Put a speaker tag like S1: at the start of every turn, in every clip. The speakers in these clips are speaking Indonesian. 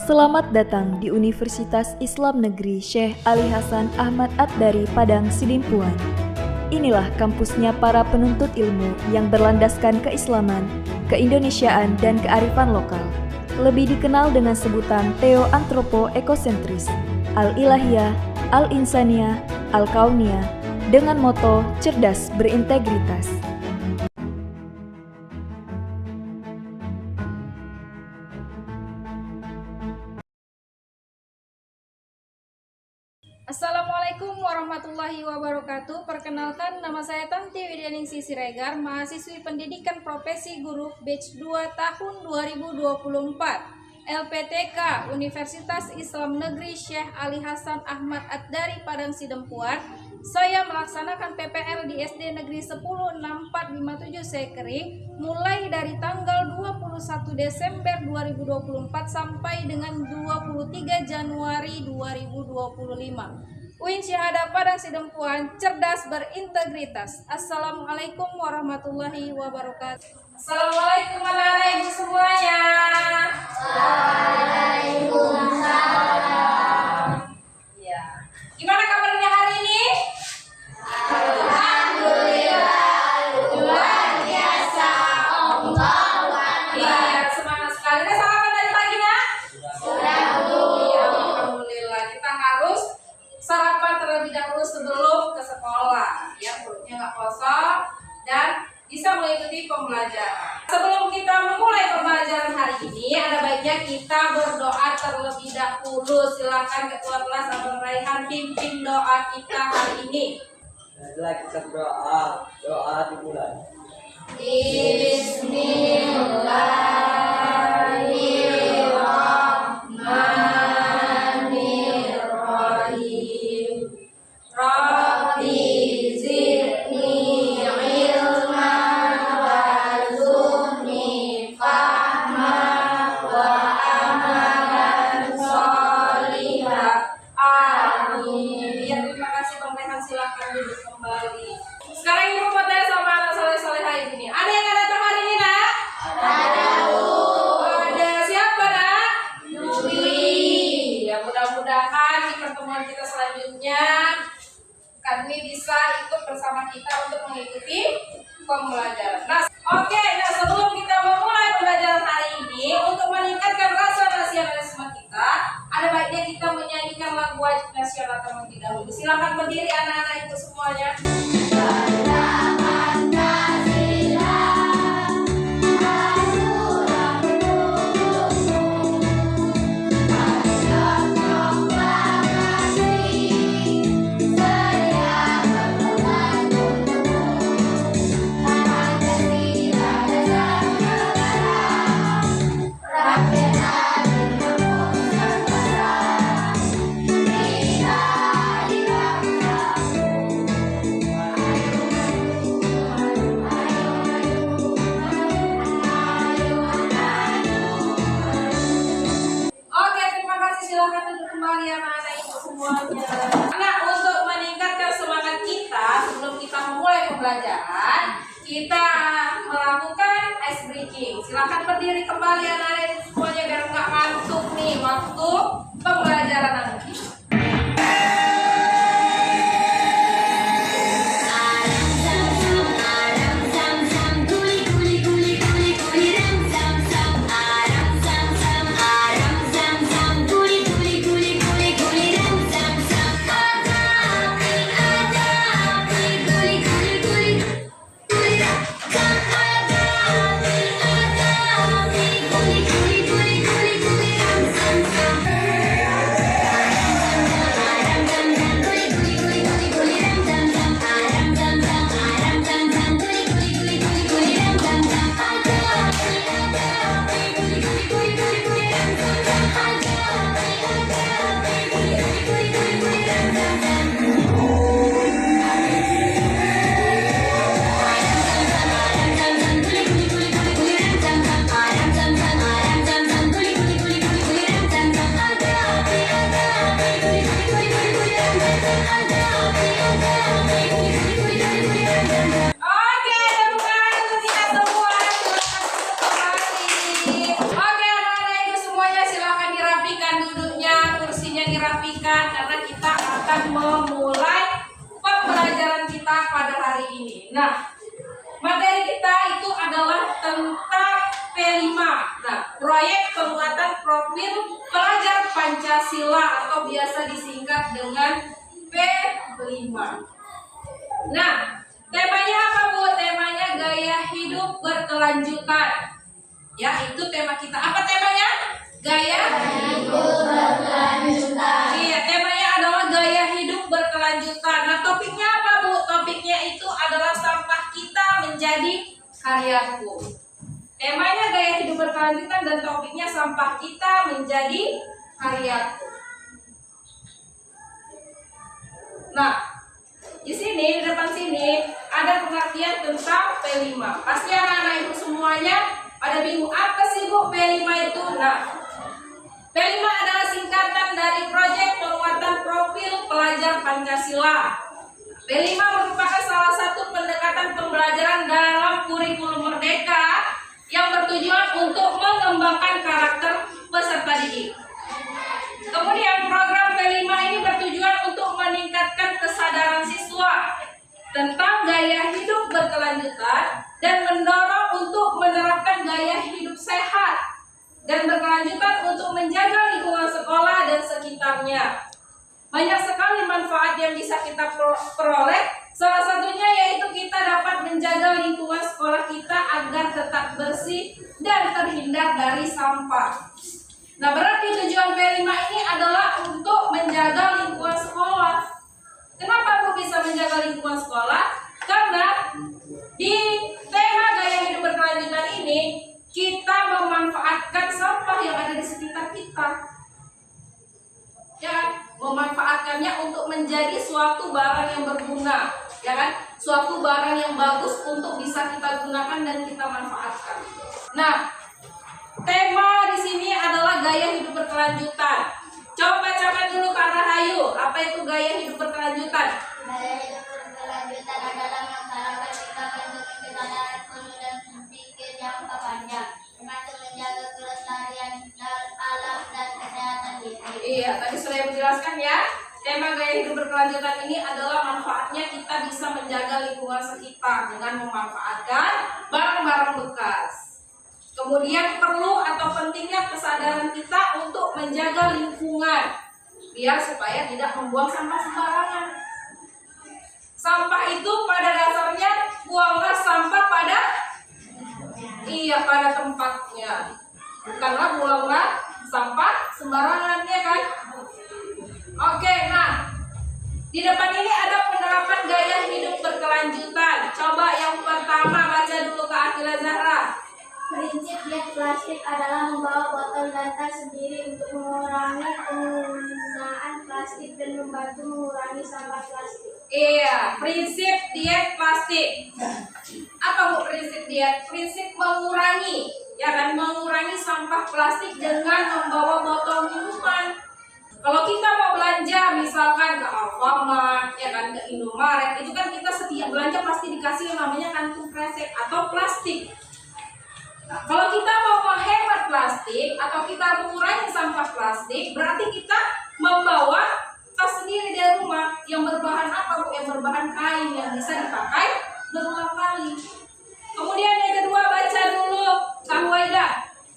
S1: Selamat datang di Universitas Islam Negeri Syekh Ali Hasan Ahmad At-Dari Padang Sidimpuan. Inilah kampusnya para penuntut ilmu yang berlandaskan keislaman, keindonesiaan, dan kearifan lokal. Lebih dikenal dengan sebutan Theo-Antropo-Ekosentris, Al-Ilahiyah, Al-Insaniyah, Al-Kauniyah, dengan moto cerdas berintegritas.
S2: Assalamualaikum warahmatullahi wabarakatuh. Perkenalkan, nama saya Tanti Widyaningsih Siregar, mahasiswi Pendidikan Profesi Guru Batch 2 tahun 2024, LPTK Universitas Islam Negeri Syekh Ali Hasan Ahmad At-Dari Padang Sidempuan. Saya melaksanakan PPL di SD Negeri 10 6457 Sekering mulai dari tanggal 21 Desember 2024 sampai dengan 23 Januari 2025. UIN Syahada Padang Sidempuan, cerdas berintegritas. Assalamualaikum warahmatullahi wabarakatuh. Assalamualaikum anak-anak ibu semuanya. Waalaikumsalam. Ya. Gimana kabarnya hari ini? Alhamdulillah, luar biasa. Iya, semangat sekali. Udah sarapan dari pagi, Nak? Sudah, Bu. Iya, alhamdulillah. Kita harus sarapan terlebih dahulu sebelum ke sekolah, ya, perutnya nggak kosong dan bisa mengikuti pembelajaran. Sebelum kita memulai pembelajaran hari ini, ada baiknya kita berdoa terlebih dahulu. Silakan Ketua Kelas Abang Raihan pimpin doa kita hari ini.
S3: Setelah kita berdoa, doa dimulai.
S2: Bismillahirrahmanirrahim. Rabbi zidni ilman warzuqni fahman wa amalan sholihah. Amin. Ya, terima kasih Bang Rehan, silakan duduk kembali. Sekarang ibu mau tanya sama anak soleh-solehah ini. Ada yang ada datang hari ini, Nak? Ada, Bu. Ada siapa, Nak? Dwi. Ya, mudah-mudahan di pertemuan kita selanjutnya Kak Dwi bisa ikut bersama kita untuk mengikuti pembelajaran. Nah, sebelum kita memulai pembelajaran hari ini, untuk meningkatkan rasa nasionalisme kita, ada baiknya kita menyanyikan lagu wajib nasional terlebih dahulu. Silakan berdiri anak-anak ibu semuanya. Oke, terima kasih. Silakan duduk kembali anak-anak ibu semuanya. Nah, untuk meningkatkan semangat kita sebelum kita memulai pembelajaran, kita melakukan ice breaking. Silakan berdiri kembali anak-anak ibu semuanya biar nggak ngantuk nih waktu pembelajaran nanti. Materi kita itu adalah tentang P5. Nah, proyek penguatan profil pelajar Pancasila atau biasa disingkat dengan P5. Nah, temanya apa Bu? Temanya gaya hidup berkelanjutan. Ya, itu tema kita. Apa temanya? Gaya hidup berkelanjutan. Iya, temanya adalah gaya hidup berkelanjutan. Nah, topiknya apa Bu? Topiknya itu adalah sampah kita menjadi karyaku. Temanya gaya hidup berkelanjutan dan topiknya sampah kita menjadi karyaku. Nah, di sini, di depan sini ada pengertian tentang P5. Pasti anak-anak ibu semuanya pada bingung apa sih Bu P5 itu? Nah, P5 adalah singkatan dari Proyek Penguatan Profil Pelajar Pancasila. P5 merupakan salah satu pendekatan pembelajaran dalam kurikulum merdeka yang bertujuan untuk mengembangkan karakter peserta didik. Kemudian program P5 ini bertujuan untuk meningkatkan kesadaran siswa tentang gaya hidup berkelanjutan dan mendorong untuk menerapkan gaya hidup sehat dan berkelanjutan untuk menjaga lingkungan sekolah dan sekitarnya. Banyak sekali manfaat yang bisa kita peroleh. Salah satunya yaitu kita dapat menjaga lingkungan sekolah kita agar tetap bersih dan terhindar dari sampah. Nah, berarti tujuan P5 ini adalah untuk menjaga lingkungan sekolah. Kenapa Bu bisa menjaga lingkungan sekolah? Karena di tema gaya hidup berkelanjutan ini kita memanfaatkan sampah yang ada di sekitar kita. Ya, memanfaatkannya untuk menjadi suatu barang yang berguna, ya kan? Suatu barang yang bagus untuk bisa kita gunakan dan kita manfaatkan. Nah, tema di sini adalah gaya hidup berkelanjutan. Coba bacakan dulu Kak Rahayu, apa itu gaya hidup berkelanjutan?
S4: Gaya hidup berkelanjutan adalah masyarakat kita bentuk kesadaran penuh dan berpikir jangka panjang, termasuk menjaga kelestarian alam dan kesehatan diri.
S2: Iya, tadi sudah Ibu jelaskan ya. Tema gaya hidup berkelanjutan ini adalah manfaatnya kita bisa menjaga lingkungan sekitar dengan memanfaatkan barang-barang bekas. Kemudian perlu atau pentingnya kesadaran kita untuk menjaga lingkungan biar supaya tidak membuang sampah sembarangan. Sampah itu pada dasarnya buanglah sampah pada pada tempatnya. Bukanlah buanglah sampah sembarangan, ya kan? Oke, nah di depan ini ada penerapan gaya hidup berkelanjutan. Coba yang pertama baca dulu Kak Akila Zahra.
S4: Prinsip diet plastik adalah membawa botol dan tas sendiri untuk mengurangi penggunaan plastik dan membantu mengurangi sampah plastik.
S2: Iya, prinsip diet plastik. Apa Bu prinsip diet? Prinsip mengurangi, ya kan? Mengurangi sampah plastik dengan membawa botol minuman. Kalau kita mau belanja misalkan ke Alfamart, ya kan, ke Indomaret, itu kan kita setiap belanja pasti dikasih yang namanya kantung kresek atau plastik. Nah, kalau kita mau menghemat plastik atau kita mengurangi sampah plastik, berarti kita membawa tas sendiri dari rumah yang berbahan apa Bu? Yang berbahan kain yang bisa dipakai berulang kali. Kemudian yang kedua baca dulu Kak Waida.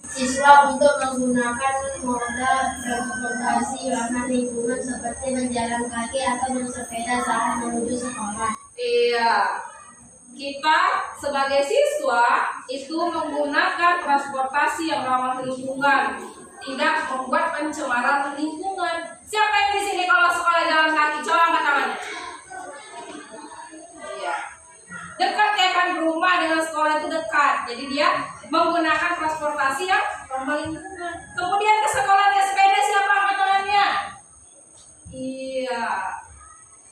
S4: Siswa untuk menggunakan moda transportasi ramah lingkungan seperti berjalan kaki atau bersepeda saat menuju sekolah.
S2: Iya. Kita sebagai siswa itu menggunakan transportasi yang ramah lingkungan, tidak membuat pencemaran lingkungan. Siapa yang di sini kalau sekolah jalan kaki? Coba angkat tangannya. Iya. Dekat ya kan, rumah dengan sekolah itu dekat. Jadi dia menggunakan transportasi yang ramah lingkungan. Kemudian ke sekolah naik sepeda, siapa angkat tangannya? Iya.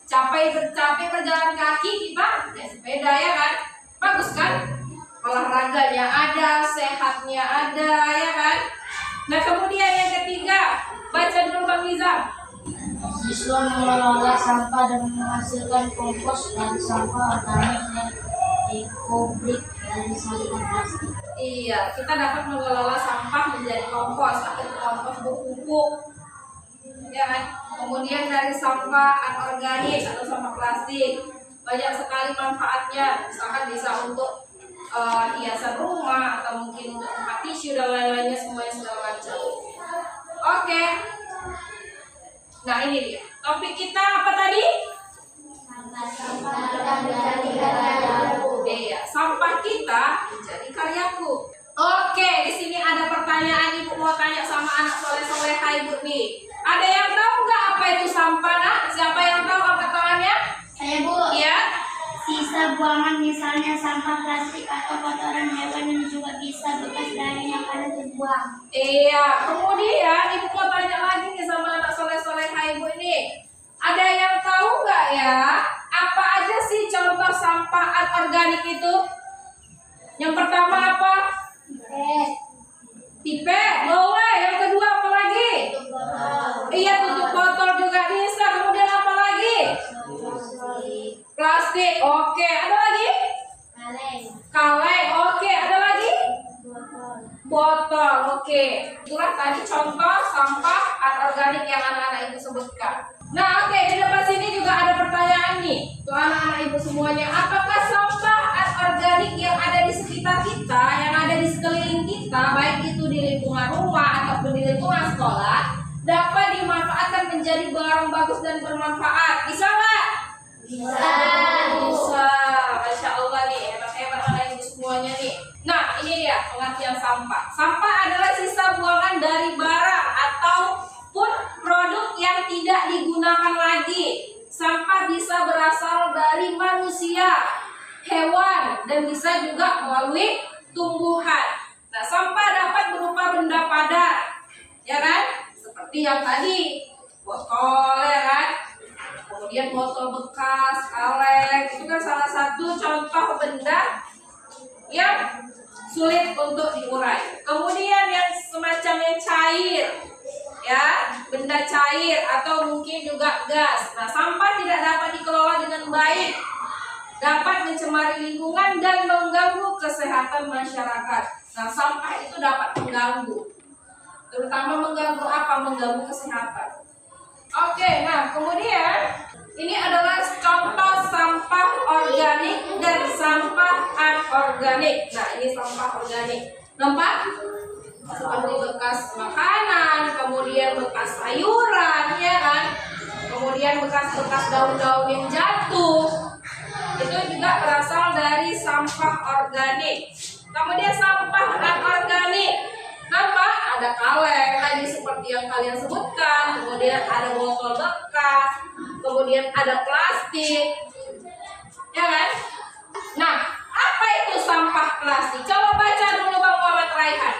S2: Capek berjalan kaki kita naik sepeda, ya kan? Bagus kan? Olahraganya ada, sehatnya ada, ya kan? Nah kemudian yang ketiga, baca dulu Bang Nizam.
S4: Siswa mengelola sampah dan menghasilkan kompos dari sampah organik dan ekobrik dari sampah plastik.
S2: Iya, kita dapat mengelola sampah menjadi kompos atau kompos pupuk, ya kan? Kemudian dari sampah anorganik atau sampah plastik. banyak sekali manfaatnya. Misalkan bisa untuk hiasan rumah atau mungkin untuk tempat tisu dan lain-lainnya, semuanya segala macam. Oke. Nah, ini dia. Topik kita apa tadi? Iya, sampah kita menjadi karyaku. Oke, di sini ada pertanyaan, Ibu mau tanya sama anak soleh-soleha Ibu nih. Ada yang tahu nggak apa itu sampah, Nak? Siapa yang tahu apa tangannya?
S4: Saya, Bu.
S2: Iya.
S4: Sisa buangan misalnya sampah plastik atau kotoran hewan yang juga bisa bekas dari yang akan terbuang.
S2: Iya, kemudian Ibu mau tanya lagi nih sama anak soleh-soleha Ibu ini. Ada yang tahu nggak ya, apa aja sih contoh sampah anorganik itu? Yang pertama apa? Pipet, boleh. Yang kedua apa lagi? Iya, tutup botol juga bisa. Kemudian apa lagi? Plastik, oke. Ada lagi? Kaleng, oke. Ada lagi? Botol, oke. Itulah tadi contoh sampah anorganik yang anak-anak Ibu sebutkan. Nah, oke, di depan sini juga ada pertanyaan nih untuk anak-anak Ibu semuanya. Apakah sampah anorganik yang ada di sekitar kita, yang ada di sekeliling kita, baik itu di lingkungan rumah ataupun di lingkungan sekolah, dapat dimanfaatkan menjadi barang bagus dan bermanfaat? Bisa nggak? Bisa. Masya Allah nih, hebat-hebat anak Ibu semuanya nih. Nah, ini dia pengertian sampah. Sampah adalah sisa buangan dari barang ataupun produk yang tidak digunakan lagi. Sampah bisa berasal dari manusia, hewan, dan bisa juga melalui tumbuhan. Nah, sampah dapat berupa benda padat, ya kan? Seperti yang tadi, botol, ya kan? Kemudian botol bekas, kaleng, itu kan salah satu contoh benda yang sulit untuk diurai. Kemudian yang semacam yang cair, ya, benda cair atau mungkin juga gas. Nah, sampah tidak dapat dikelola dengan baik, dapat mencemari lingkungan dan mengganggu kesehatan masyarakat. Nah, sampah itu dapat mengganggu, terutama mengganggu apa? Mengganggu kesehatan. Oke, nah kemudian ini adalah contoh sampah organik dan sampah anorganik. Nah, ini sampah organik. Nampak? Seperti bekas makanan, kemudian bekas sayuran, ya kan? Kemudian bekas-bekas daun-daun yang jatuh. Itu juga berasal dari sampah organik. Kemudian sampah anorganik. Nampak? Ada kaleng tadi seperti yang kalian sebutkan. Kemudian ada botol bekas. Kemudian ada plastik. Ya kan? Nah, apa itu sampah plastik? Coba baca dulu Bang Muhammad Raihan.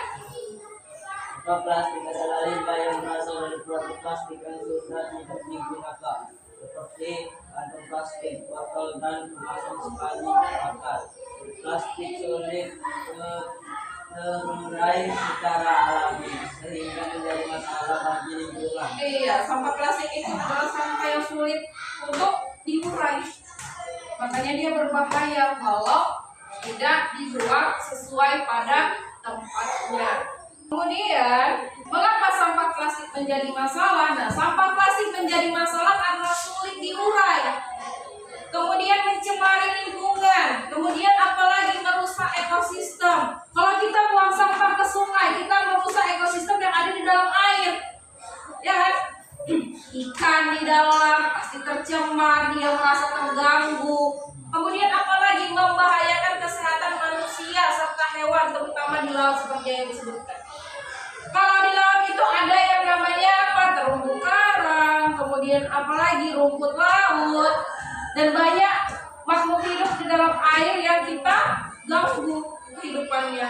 S3: Sampah plastik adalah limbah yang berasal dari produk plastik yang sudah tidak digunakan, seperti kantong plastik, botol, dan kemasan sekali pakai. Plastik sulit terurai secara alami sehingga menjadi masalah bagi lingkungan.
S2: Iya, sampah plastik itu adalah sampah yang sulit untuk diurai. Makanya dia berbahaya kalau tidak dibuang sesuai pada tempatnya. Kemudian, mengapa sampah plastik menjadi masalah? Nah, sampah plastik menjadi masalah karena sulit diurai. Kemudian mencemari lingkungan. Kemudian apalagi merusak ekosistem. Kalau kita buang sampah ke sungai, kita merusak ekosistem yang ada di dalam air. Ya kan? Ikan di dalam pasti tercemar, dia merasa terganggu. Kemudian apalagi membahayakan kesehatan manusia serta hewan, terutama di laut seperti yang disebutkan. Kalau di laut itu ada yang namanya apa? Terumbu karang, kemudian apalagi rumput laut, dan banyak makhluk hidup di dalam air yang kita ganggu kehidupannya.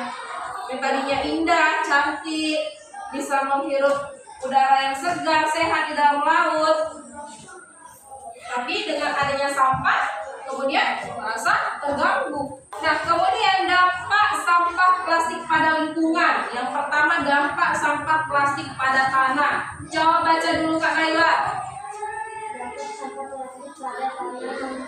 S2: Yang tadinya indah, cantik, bisa menghirup udara yang segar, sehat di dalam laut. Tapi dengan adanya sampah, kemudian merasa terganggu. Nah, kemudian dampak sampah plastik pada lingkungan. Yang pertama, dampak sampah plastik pada tanah. Coba baca dulu Kak Naila.
S4: Sampah plastik pada tanah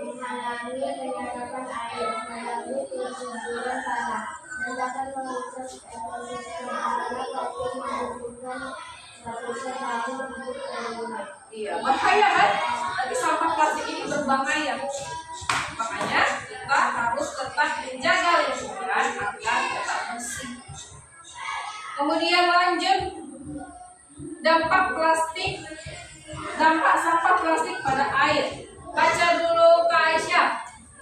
S4: menghalangi penyerapan air, mengganggu kesuburan tanah, dan dapat merusak ekosistem karena plastik membutuhkan lapisan lain untuk perlindungan.
S2: Iya, bahaya kan? Tapi sampah plastik ini berbahaya. menjaga lingkungan agar tetap bersih. Kemudian lanjut, dampak sampah plastik pada air. Baca dulu Kak Aisyah.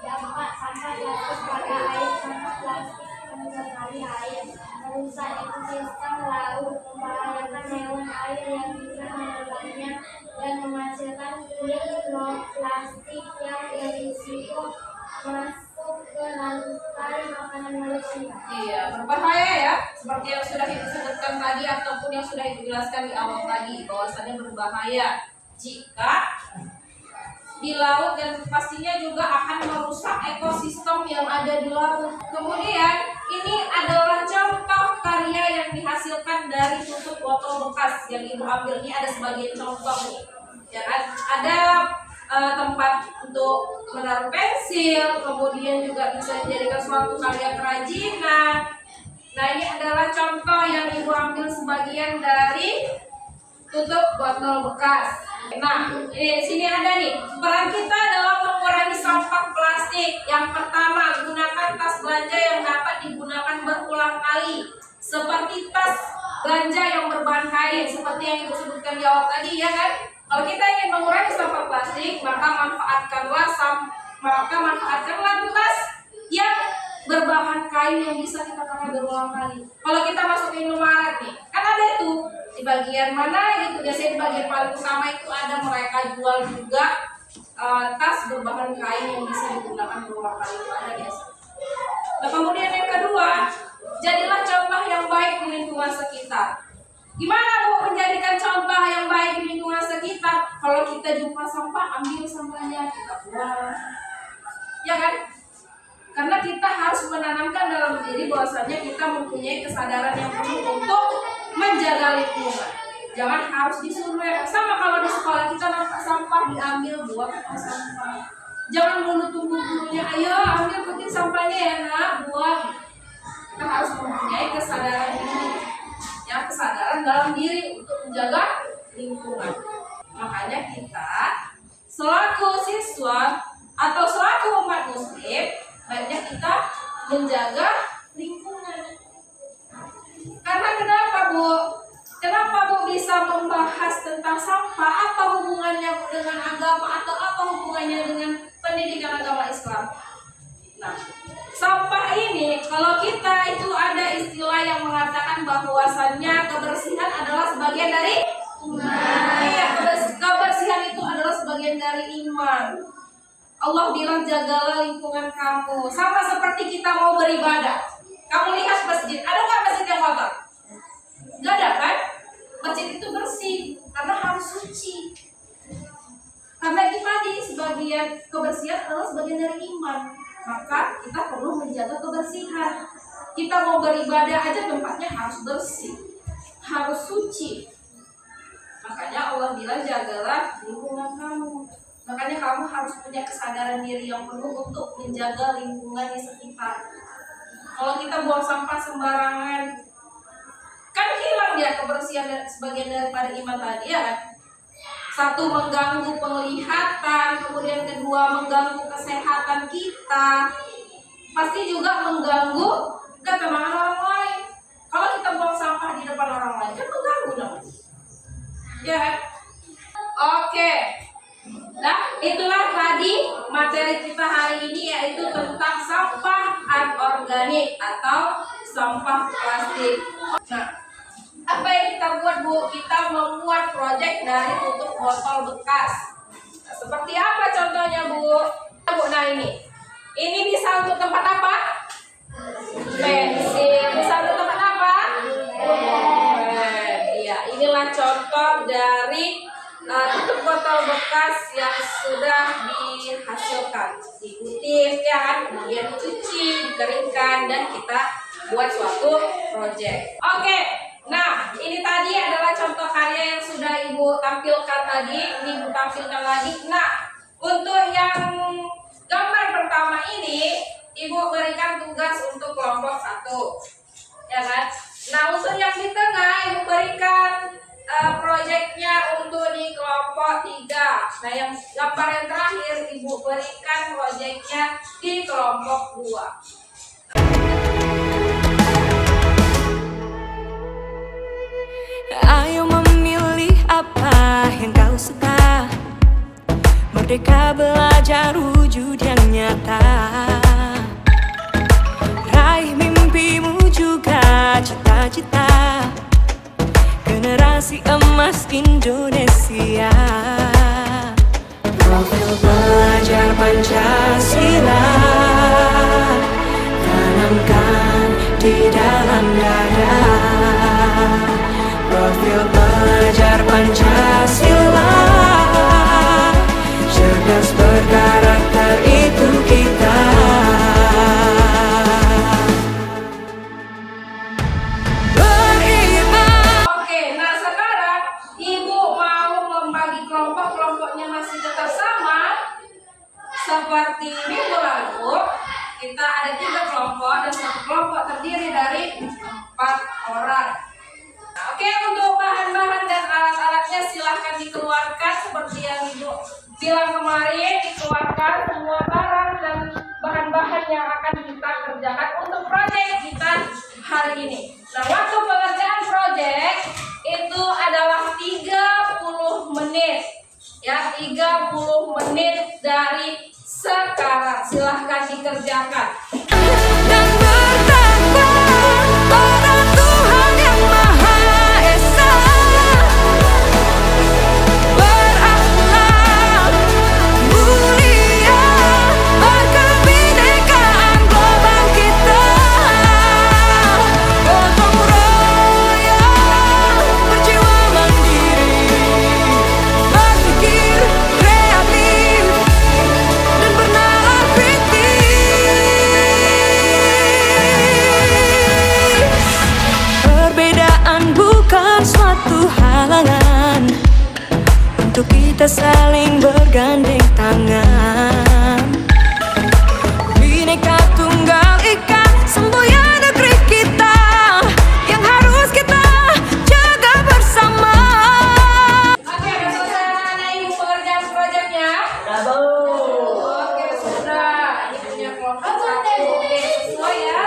S4: Dampak sampah plastik pada air. Sampah plastik mencemari air, merusak ekosistem laut, membahayakan hewan air yang bisa menelannya, dan menghasilkan kulit plastik yang berisiko masuk ke rantai makanan manusia.
S2: Iya, berbahaya ya. Seperti yang sudah Ibu sebutkan tadi ataupun yang sudah Ibu jelaskan di awal tadi, bahwasannya berbahaya jika di laut dan pastinya juga akan merusak ekosistem yang ada di laut. Kemudian ini adalah contoh karya yang dihasilkan dari tutup botol bekas yang Ibu ambil. Ini ada sebagian contoh nih. Ya kan? Ada tempat untuk menaruh pensil, kemudian juga bisa dijadikan suatu karya kerajinan. Nah, ini adalah contoh yang Ibu ambil sebagian dari tutup botol bekas. Nah, di sini ada nih, peran kita dalam mengurangi sampah plastik. Yang pertama, gunakan tas belanja yang dapat digunakan berulang kali, seperti tas belanja yang berbahan kain, seperti yang Ibu sebutkan di awal tadi, ya kan? Kalau kita ingin mengurangi sampah plastik, maka manfaatkanlah tas yang berbahan kain yang bisa kita pakai berulang kali. Kalau kita masuk ke Indomaret nih, kan ada itu di bagian mana gitu, biasanya di bagian paling utama itu ada mereka jual juga tas berbahan kain yang bisa digunakan berulang kali, itu ada biasa. Nah, kemudian yang kedua, jadilah contoh yang baik di lingkungan sekitar. Gimana Bu menjadikan contoh yang baik di lingkungan sekitar? Kalau kita jumpa sampah, ambil sampahnya, kita buang, ya kan? Karena kita harus menanamkan dalam diri bahwasanya kita mempunyai kesadaran yang penuh untuk menjaga lingkungan. Jangan harus disuruh ya. Sama kalau di sekolah kita nampak sampah, diambil, buang ke sampah. Jangan dulu tunggu gurunya, ayo ambil petik sampahnya ya nak, buang. Kita harus mempunyai kesadaran ini. Ya, kesadaran dalam diri untuk menjaga lingkungan. Makanya kita selaku siswa atau selaku umat muslim, baiknya kita menjaga lingkungan. Karena kenapa Bu? Kenapa Bu bisa membahas tentang sampah? Apa hubungannya dengan agama atau apa hubungannya dengan pendidikan agama Islam? Nah, sampah ini, kalau kita itu ada istilah yang mengatakan bahwasannya kebersihan adalah sebagian dari iman. Iya, kebersihan itu adalah sebagian dari iman. Allah bilang jagalah lingkungan kamu. Sama seperti kita mau beribadah. Kamu lihat masjid, ada nggak masjid yang kotor? Nggak ada kan? Masjid itu bersih karena harus suci. Karena itu tadi sebagian kebersihan adalah sebagian dari iman. Maka kita perlu menjaga kebersihan. Kita mau beribadah aja tempatnya harus bersih, harus suci. Makanya Allah bilang jagalah lingkungan kamu. Makanya kamu harus punya kesadaran diri yang penuh untuk menjaga lingkungan di sekitar. Kalau kita buang sampah sembarangan, kan hilang dia kebersihan dan sebagian daripada iman tadi ya kan? Satu, mengganggu penglihatan, kemudian kedua, mengganggu kesehatan kita, pasti juga mengganggu ketenangan orang lain. Kalau kita buang sampah di depan orang lain, kan mengganggu dong. Ya kan? Oke. Nah, itulah tadi materi kita hari ini, yaitu tentang sampah anorganik atau sampah plastik. Nah, apa yang kita buat Bu? Kita membuat proyek dari tutup botol bekas. Nah, seperti apa contohnya Bu? Nah ini bisa untuk tempat apa? Pensil. Bisa untuk tempat apa? Iya, inilah contoh dari tutup botol bekas yang sudah dihasilkan, dikutip ya kan, kemudian dicuci, dikeringkan, dan kita buat suatu proyek. Oke. Nah, ini tadi adalah contoh karya yang sudah Ibu tampilkan tadi. Ini Ibu tampilkan lagi. Nah, untuk yang gambar pertama ini, Ibu berikan tugas untuk kelompok 1, ya kan? Nah, untuk yang di tengah, Ibu berikan proyeknya untuk di kelompok 3. Nah, yang gambar yang terakhir, Ibu berikan proyeknya di kelompok 2.
S5: Ayo memilih apa yang kau suka. Merdeka belajar wujud yang nyata. Raih mimpimu juga cita-cita. Generasi emas Indonesia. Profil belajar Pancasila tanamkan di dalam dada. Profil belajar Pancasila, cerdas berkarakter itu kita. Beriman.
S2: Oke, nah sekarang Ibu mau membagi kelompok-kelompoknya masih tetap sama seperti minggu lalu. Kita ada 3 kelompok dan satu kelompok terdiri dari 4 orang. Nah, oke, untuk bahan-bahan dan alat-alatnya silahkan dikeluarkan seperti yang Ibu bilang kemarin, dikeluarkan semua barang dan bahan-bahan yang akan kita kerjakan untuk proyek kita hari ini. Nah, waktu pengerjaan proyek itu adalah 30 menit. Ya, 30 menit dari sekarang. Silahkan dikerjakan.
S5: Dan bertakwa pada Tuhan yang Maha Esa, berakhlak mulia, berkebinekaan global kita, gotong royong, berjiwa mandiri, berpikir kreatif dan bernalar kritis. Perbedaan bukan suatu halangan untuk kita saling bergandeng tangan. Bineka Tunggal Ika, semboyan negeri kita yang harus kita jaga bersama.
S2: Oke, ada selesai anak-anak Ibu pengerjaan proyeknya?
S3: Bravo.
S2: Oke, sudah. Ini punya kelompok 1. Oke, sesuai ya.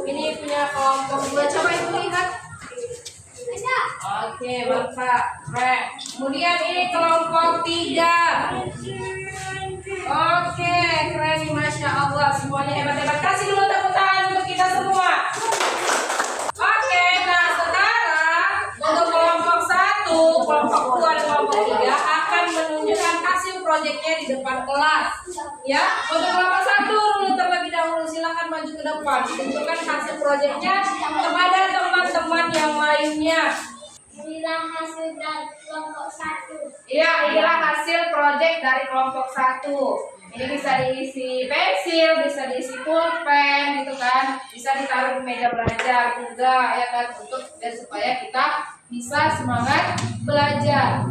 S2: Ini punya kelompok 2. Coba Ibu lihat. Oke, mantap. Keren. Kemudian ini kelompok 3. Oke, keren nih, Masya Allah. Semuanya hebat-hebat. Kasih dulu tepuk tangan untuk kita semua. Oke, nah sekarang untuk kelompok 1, kelompok 2, dan kelompok 3 akan menunjukkan hasil proyeknya di depan kelas. Ya, untuk kelompok 1 dulu terlebih dahulu, silakan maju ke depan. Tunjukkan hasil proyeknya kepada teman-teman yang lainnya.
S4: Inilah hasil dari kelompok 1.
S2: Iya, inilah hasil proyek dari kelompok 1. Ini bisa diisi pensil, bisa diisi pulpen gitu kan, bisa ditaruh di meja belajar juga ya kan, untuk dan supaya kita bisa semangat belajar.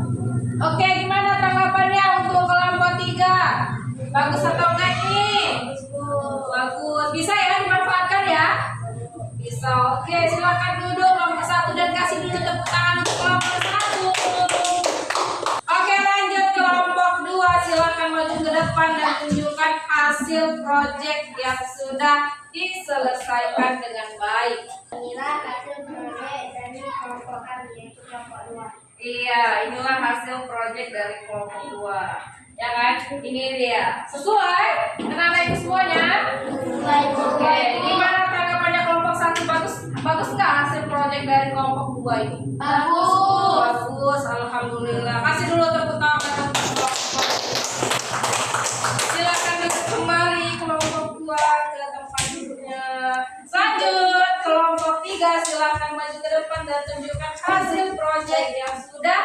S2: Oke, gimana tanggapannya untuk kelompok 3? Bagus atau enggak nih? Bagus. Bisa ya dimanfaatkan ya? Bisa. Oke, silakan duduk kelompok 1 dan kasih dulu tepuk tangan untuk kelompok 1. Oke, lanjut kelompok 2. Silakan maju ke depan dan tunjukkan hasil proyek yang sudah diselesaikan dengan baik.
S4: Inilah hasil proyek dari kelompok kami, yaitu kelompok 2.
S2: Iya, inilah hasil proyek dari kelompok 2. Ya kan? Ini dia. Sesuai dengan anak semuanya? Oke, gimana tanggapannya kelompok 1? Bagus nggak hasil proyek dari kelompok 2 ini? Bagus, alhamdulillah. Kasih dulu tepuk tangan untuk kelompok 2. Silakan duduk kembali kelompok 2 ke tempat duduknya. Lanjut kelompok 3, silakan maju ke depan dan tunjukkan hasil proyek yang sudah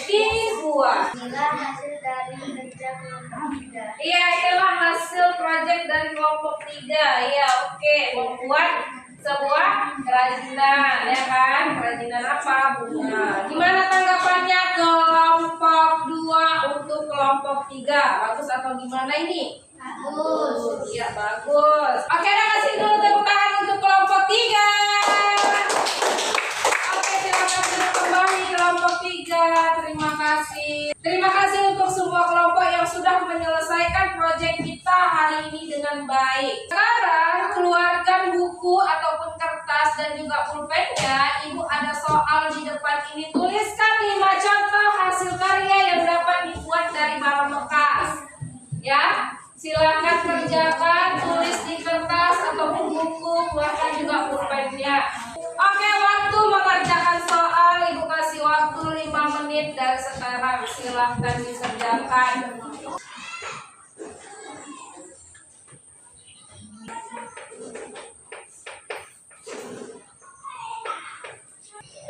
S2: dibuat.
S4: Inilah hasil dari kerja kelompok 3.
S2: Iya, itulah hasil proyek dari kelompok 3. Iya, oke. Membuat sebuah kerajinan, ya kan? Kerajinan apa? Bunga. Gimana tanggapannya kelompok 2 untuk kelompok 3? Bagus atau gimana ini?
S4: Bagus.
S2: Iya, bagus. Oke, dah kasih dulu tepuk tangan untuk kelompok 3. Oke, silakan duduk kembali kelompok 3. Terima kasih. Terima kasih untuk semua kelompok yang sudah menyelesaikan proyek kita hari ini dengan baik. Sekarang keluarkan dan juga pulpennya, Ibu ada soal di depan ini. Tuliskan 5 contoh hasil karya yang dapat dibuat dari barang bekas. Ya, silakan kerjakan, tulis di kertas ataupun buku, bahkan juga pulpennya. Oke, waktu mengerjakan soal Ibu kasih waktu 5 menit dari sekarang. Silakan dikerjakan.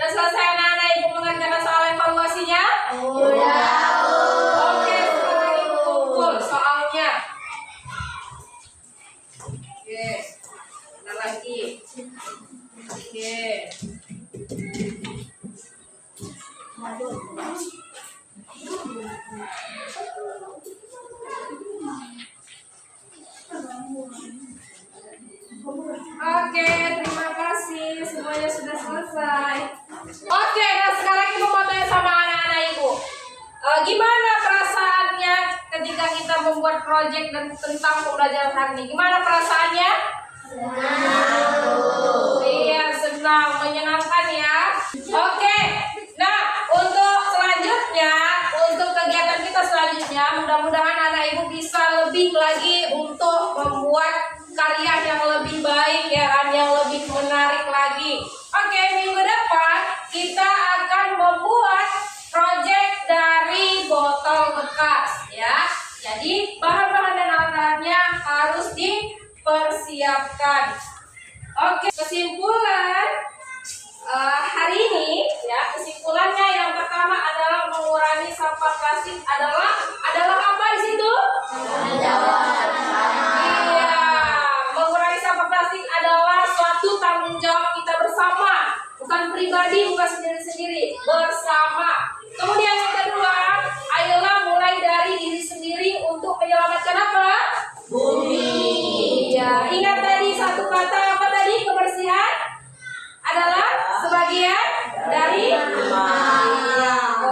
S2: Sudah selesai anak-anak Ibu mengerjakan soal evaluasinya? Oke, sekarang Ibu kumpul soalnya. Oke, ada lagi. Oke. Oke, terima kasih. Semuanya sudah selesai. Oke, nah sekarang Ibu mau tanya sama anak-anak Ibu. Gimana perasaannya ketika kita membuat proyek dan tentang pembelajaran hari ini? Gimana perasaannya? Iya, senang, menyenangkan ya. Oke, nah untuk selanjutnya, untuk kegiatan kita selanjutnya, mudah-mudahan anak Ibu bisa lebih lagi untuk membuat karya yang lebih baik ya kan, yang lebih menarik lagi. Oke, minggu depan kita akan membuat proyek dari botol bekas ya. Jadi bahan-bahan dan alat-alatnya harus dipersiapkan. Oke, kesimpulan hari ini ya, kesimpulannya yang pertama adalah mengurangi sampah plastik adalah apa di situ? Iya, mengurangi sampah plastik adalah suatu tanggung jawab kita bersama, bukan pribadi, bukan sendiri-sendiri, bersama. Kemudian yang kedua, ayolah mulai dari diri sendiri untuk menyelamatkan apa? Bumi. Ya, ingat tadi satu kata apa tadi? Kebersihan adalah sebagian dari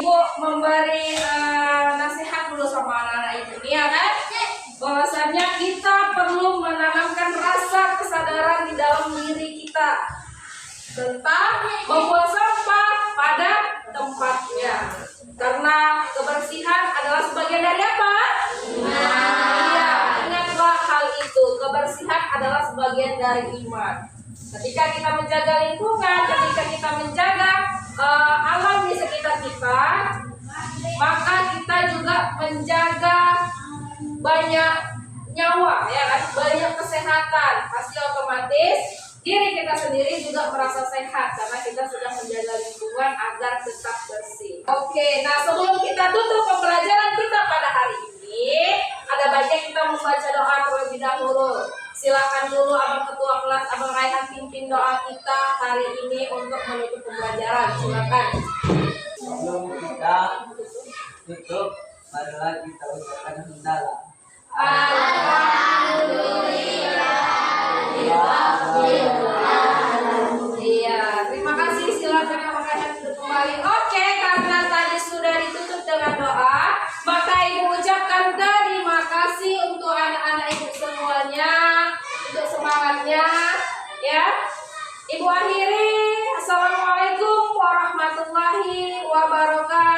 S2: Ibu memberi nasihat dulu sama anak-anak Ibu nih ya kan, bahwasannya kita perlu menanamkan rasa kesadaran di dalam diri kita tentang membuang sampah pada tempatnya, karena kebersihan adalah sebagian dari apa? Iya, ingatlah hal itu, kebersihan adalah sebagian dari iman. Ketika kita menjaga lingkungan, ketika kita menjaga alam di sekitar kita, maka kita juga menjaga banyak nyawa, ya kan? Banyak kesehatan. Pasti otomatis diri kita sendiri juga merasa sehat karena kita sudah menjaga lingkungan agar tetap bersih. Oke, nah sebelum kita tutup pembelajaran kita pada hari ini, ada baiknya kita membaca doa terlebih dahulu. Silakan dulu Abang Ketua Kelas, Abang Raihan pimpin doa kita hari ini untuk menutup pembelajaran. Silakan.
S3: Sebelum kita tutup, marilah kita ucapkan hamdalah.
S2: Iya, terima kasih. Silakan Abang Raihan duduk kembali. Oke, karena tadi sudah ditutup dengan doa, maka Ibu ucapkan terima kasih untuk anak-anak Ibu semuanya, untuk semangatnya ya. Ibu akhiri, assalamualaikum warahmatullahi wabarakatuh.